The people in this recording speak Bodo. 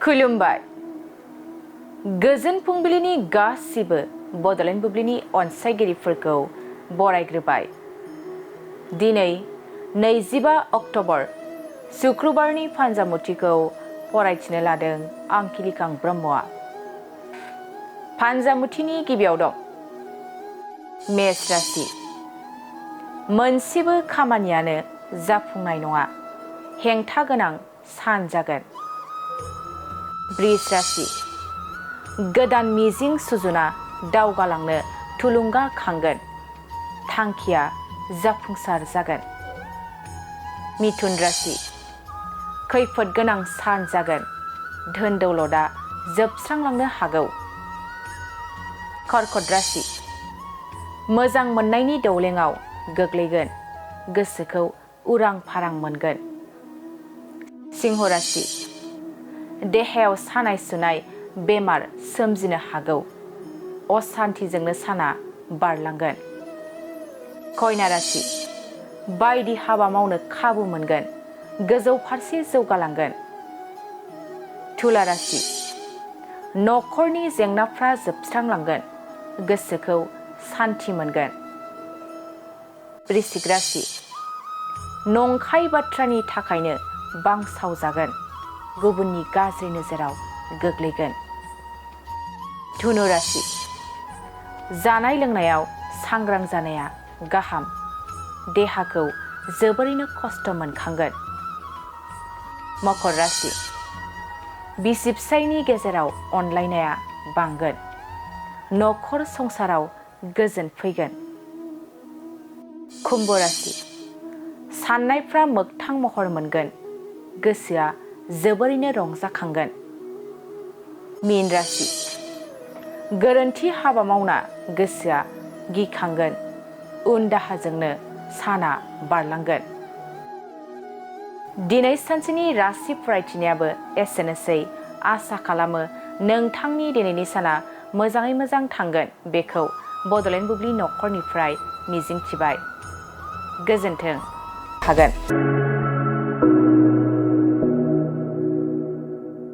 खुलुमबाय गोजोन फुंबिलिनि गासिबो बड'लेण्ड बुब्लिनि अनसायगिरिफोरखौ बरायग्रोबाय। दिनै 25 अक्ट'बर शुक्रबारनि फान्जामुथिखौ फरायथिनो लादों आं किलिकां ब्रह्मआ। फान्जामुथिनि गिबियाव दं मेष राशि। मोनसेबो खामानियानो जाफुंनाय नङा, हेंथा गोनां सान जागोन। वृष राशि। गोदान मिजिं सुजुना दावगालांनो थुलुंगाखांगोन, थांखिया जाफुंसार जागोन। मिथुन राशि। खैफोद गोनां सान जागोन, धोन दौलतआ जोबस्रांलांनो हागौ। कर्कट राशि। मोजां मोननायनि दौलेङाव गोग्लैगोन, गोसोखौ उरां फारां मोनगोन। सिंह राशि। देहायाव सानाय सुनाय बेमार सोमजिनो हागौ, असान्थिजोंनो साना बारलांगोन। कन्या राशि। बायदि हाबा मावनो खाबु मोनगोन, गोजौ फारसे जौगालांगोन। तुला राशि। नखरनि जेंनाफ्रा जोबस्रांलांगोन, गोसोखौ सान्थि मोनगोन। वृश्चिक राशि। नंखाय बाथ्रानि थाखायनो बांसावजागोन, गुबुननि गाज्रि नोजोराव गोग्लैगोन। धनु राशि। जानाय लोंनायाव सांग्रां जानाया गाहाम, देहाखौ जोबोरैनो खस्थ' मोनखांगोन। मकर राशि। बिसि फिसायनि गेजेराव अनलायनाया बांगोन, नखर संसाराव गोजोन फैगोन। कुम्भ राशि। साननायफ्रा मोगथां महर मोनगोन, गोसोआ जोबोरैनो रंजाखांगोन। मीन राशि। गोरोन्थि हाबा मावना गोसोआ गिखांगोन, उन दाहाजोंनो साना बारलांगोन। दिनै सानसेनि राशि फरायथिनायाबो एसेनोसै। आसा खालामो नोंथांनि दिनैनि साना मोजाङै मोजां थांगोन, बेखौ बड'लेण्ड बुब्लि नखरनिफ्राय मिजिंथिबाय। गोजोन्थों। हागोन।